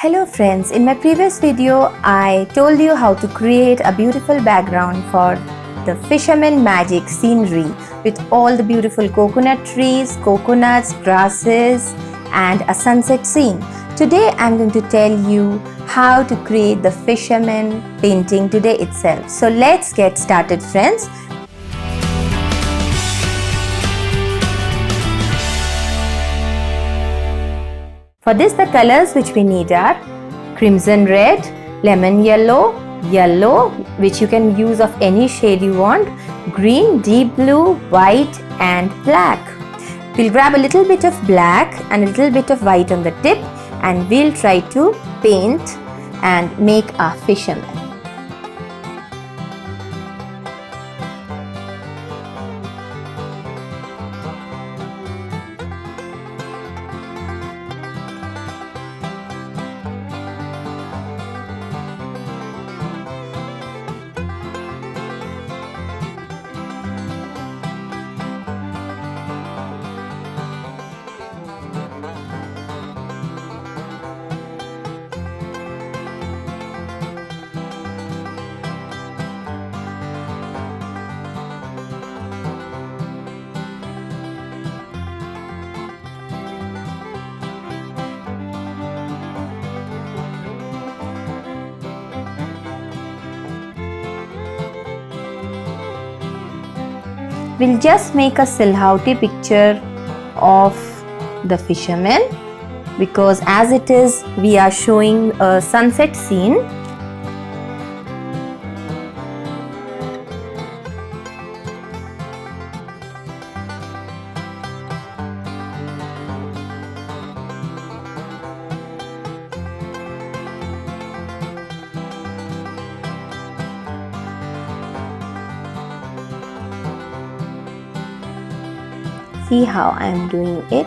Hello friends, in my previous video I told you how to create a beautiful background for the Fisherman magic scenery with all the beautiful coconut trees, coconuts, grasses and a sunset scene. Today I am going to tell you how to create the Fisherman painting today itself. So let's get started friends. For this the colors which we need are crimson red, lemon yellow, yellow which you can use of any shade you want, green, deep blue, white and black. We'll grab a little bit of black and a little bit of white on the tip and we'll try to paint and make a fisherman. We'll just make a silhouette picture of the fisherman because as it is we are showing a sunset scene. See how I am doing it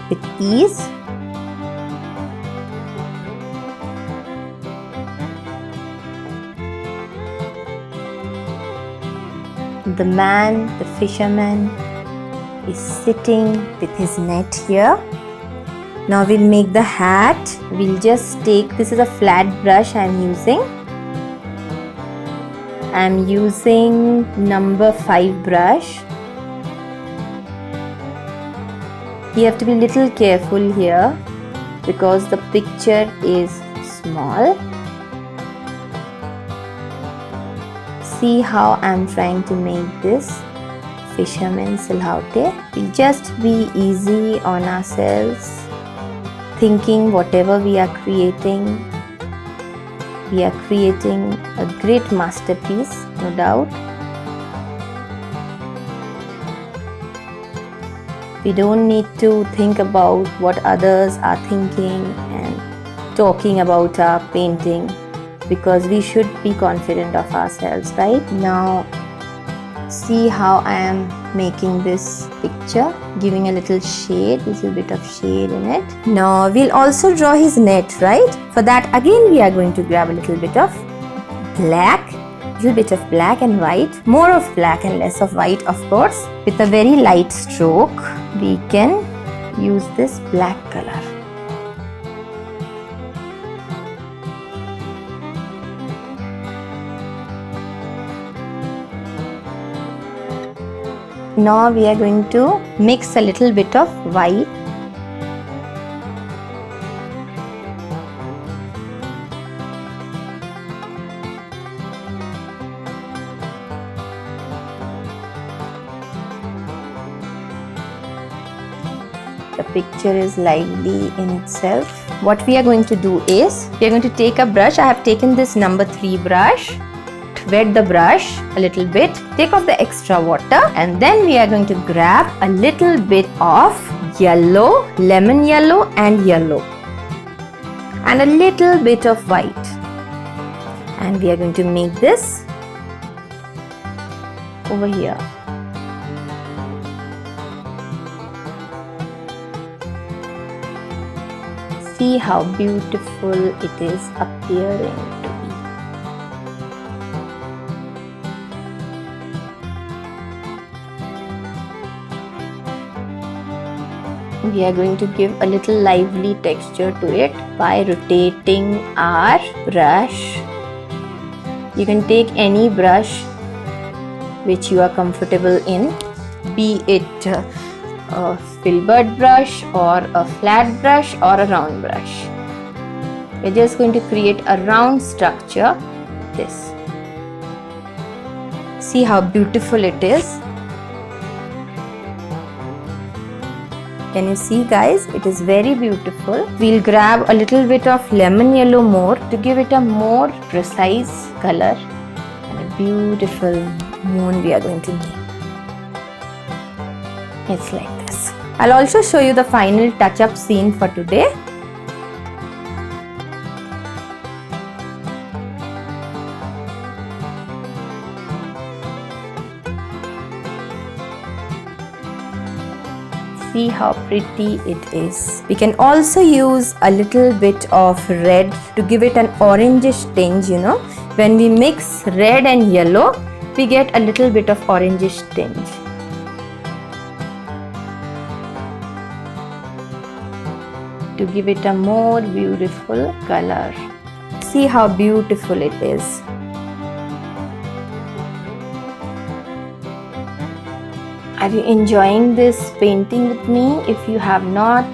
with ease. The man, the fisherman, is sitting with his net here. Now we'll make the hat. We'll just take, this is a flat brush I'm using. I'm using number 5 brush. You have to be little careful here because the picture is small. See how I'm trying to make this fisherman silhouette. We'll just be easy on ourselves, thinking whatever we are creating a great masterpiece, no doubt. We don't need to think about what others are thinking and talking about our painting because we should be confident of ourselves, right? Now, see how I am making this picture, giving a little shade, little bit of shade in it. Now, we'll also draw his net, right? For that, again, we are going to grab a little bit of black. Little bit of black and white, more of black and less of white of course. With a very light stroke we can use this black color. Now we are going to mix a little bit of white . The picture is lively in itself. What we are going to do is, we are going to take a brush. I have taken this number 3 brush, wet the brush a little bit, take off the extra water and then we are going to grab a little bit of yellow, lemon yellow and yellow and a little bit of white and we are going to make this over here. See how beautiful it is appearing to be. we are going to give a little lively texture to it by rotating our brush. You can take any brush which you are comfortable in, be it a filbert brush or a flat brush or a round brush. We're just going to create a round structure. This. See how beautiful it is. Can you see, guys? It is very beautiful. We'll grab a little bit of lemon yellow more to give it a more precise color, and a beautiful moon we are going to make. It's like this. I'll also show you the final touch-up scene for today. See how pretty it is. We can also use a little bit of red to give it an orangish tinge, you know. When we mix red and yellow, we get a little bit of orangish tinge. To give it a more beautiful color. See how beautiful it is. Are you enjoying this painting with me? If you have not,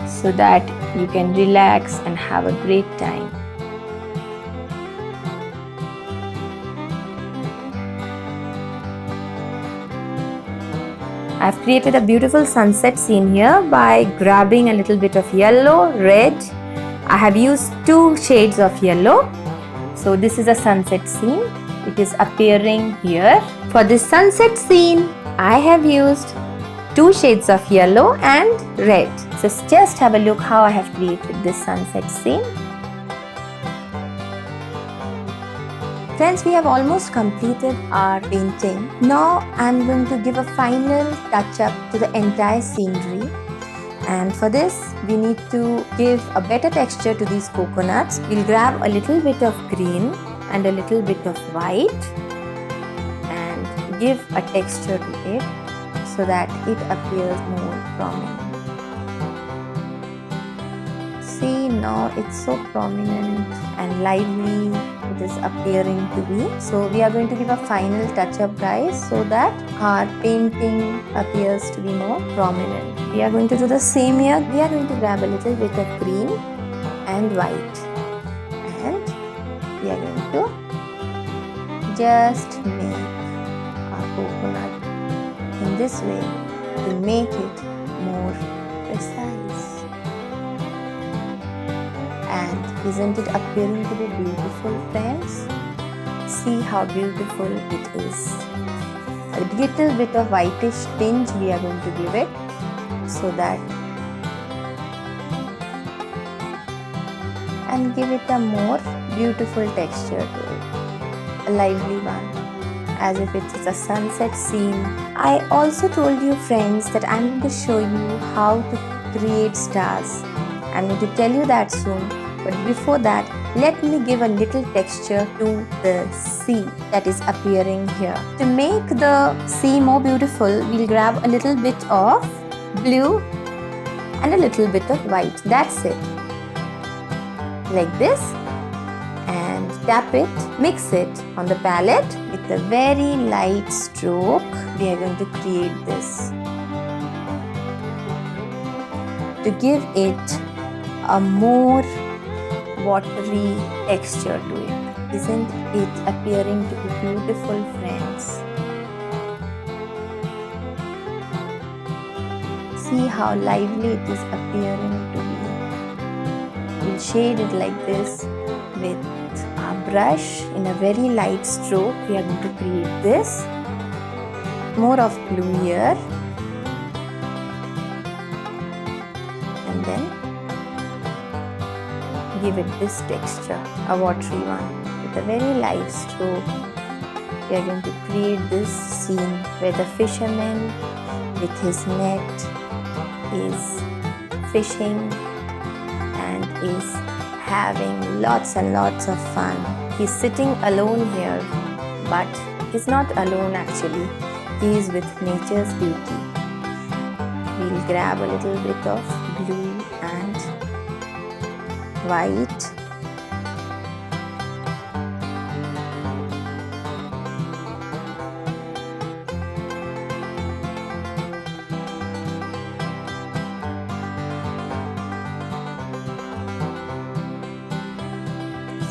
so that you can relax and have a great time. I've created a beautiful sunset scene here by grabbing a little bit of yellow, red. I have used 2 shades of yellow. So this is a sunset scene. It is appearing here. For this sunset scene, I have used 2 shades of yellow and red. So just have a look how I have created this sunset scene. Friends, we have almost completed our painting. Now I am going to give a final touch up to the entire scenery. And for this, we need to give a better texture to these coconuts. We'll grab a little bit of green and a little bit of white and give a texture to it so that it appears more prominent. See, now it's so prominent and lively it is appearing to be. So we are going to give a final touch up, guys, so that our painting appears to be more prominent. We are going to do the same here. We are going to grab a little bit of green and white, and we are going to just make our coconut in this way to make it more precise. And isn't it appearing to be beautiful, friends? See how beautiful it is. A little bit of whitish tinge we are going to give it so that, and give it a more beautiful texture to it, a lively one, as if it's a sunset scene. I also told you, friends, that I'm going to show you how to create stars. I'm going to tell you that soon, but before that, let me give a little texture to the sea that is appearing here. To make the sea more beautiful, we'll grab a little bit of blue and a little bit of white. That's it. Like this, and tap it, mix it on the palette with a very light stroke. We are going to create this to give it a more watery texture to it. Isn't it appearing to be beautiful, friends? See how lively it is appearing to be. We'll shade it like this with our brush in a very light stroke. We are going to create this. More of blue here. And then give it this texture, a watery one, with a very light stroke. We are going to create this scene where the fisherman with his net is fishing and is having lots and lots of fun. He's sitting alone here, but he's not alone actually. He is with nature's beauty. We'll grab a little bit of blue and white.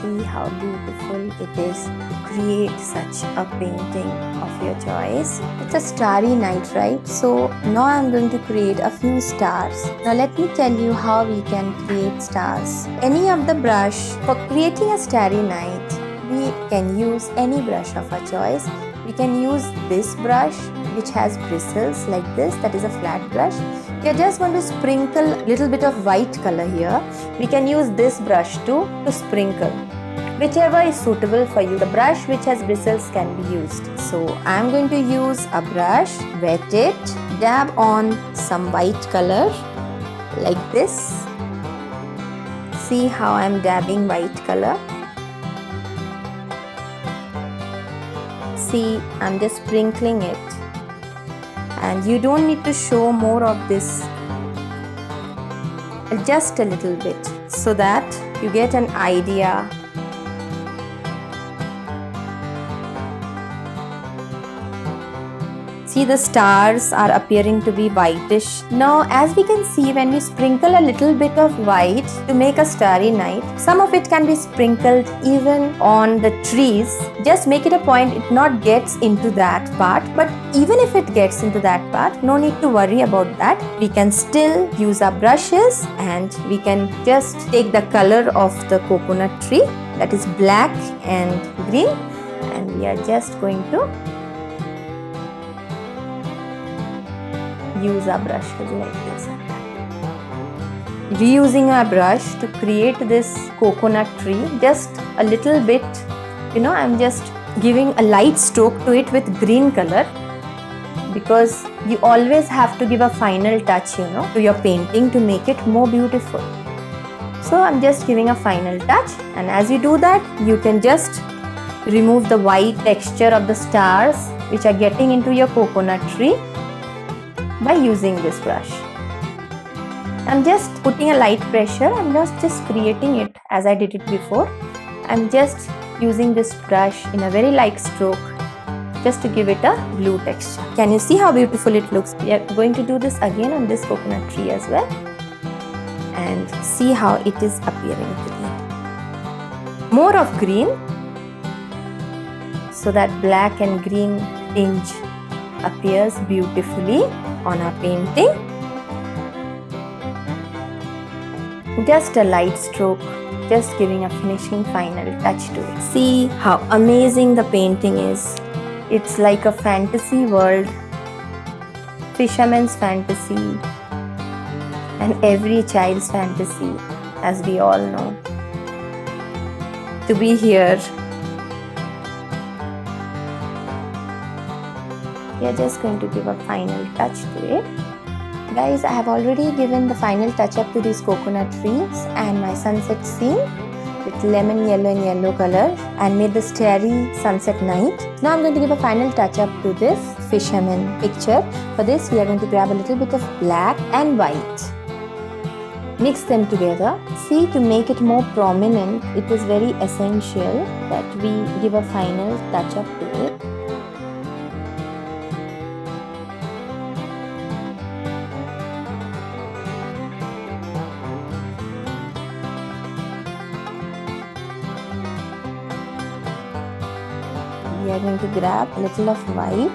See how beautiful it is to create such a painting of your choice. It's a starry night, right? So now I'm going to create a few stars. Now let me tell you how we can create stars. Any of the brush. For creating a starry night, we can use any brush of our choice. We can use this brush which has bristles like this, that is a flat brush. We are just going to sprinkle a little bit of white color here. We can use this brush too to sprinkle. Whichever is suitable for you. The brush which has bristles can be used. So I am going to use a brush, wet it, dab on some white color like this. See how I am dabbing white color. See, I'm just sprinkling it. And you don't need to show more of this, just a little bit, so that you get an idea. See, the stars are appearing to be whitish. Now, as we can see, when we sprinkle a little bit of white to make a starry night, some of it can be sprinkled even on the trees. Just make it a point it not gets into that part. But even if it gets into that part, no need to worry about that. We can still use our brushes and we can just take the color of the coconut tree, that is black and green, and we are just going to use our brushes like this. Reusing our brush to create this coconut tree, just a little bit, I'm just giving a light stroke to it with green color, because you always have to give a final touch, to your painting to make it more beautiful. So I'm just giving a final touch, and as you do that, you can just remove the white texture of the stars which are getting into your coconut tree by using this brush. I'm just putting a light pressure. I'm just creating it as I did it before. I'm just using this brush in a very light stroke just to give it a blue texture. Can you see how beautiful it looks? We are going to do this again on this coconut tree as well, and see how it is appearing today. More of green, so that black and green tinge appears beautifully on our painting. Just a light stroke, just giving a finishing final touch to it. See how amazing the painting is. It's like a fantasy world, fisherman's fantasy, and every child's fantasy, as we all know, to be here. We are just going to give a final touch to it. Guys, I have already given the final touch up to these coconut trees and my sunset scene with lemon yellow and yellow color, and made the starry sunset night. Now I'm going to give a final touch up to this fisherman picture. For this, we are going to grab a little bit of black and white. Mix them together. See, to make it more prominent, it is very essential that we give a final touch up to it. We are going to grab a little of white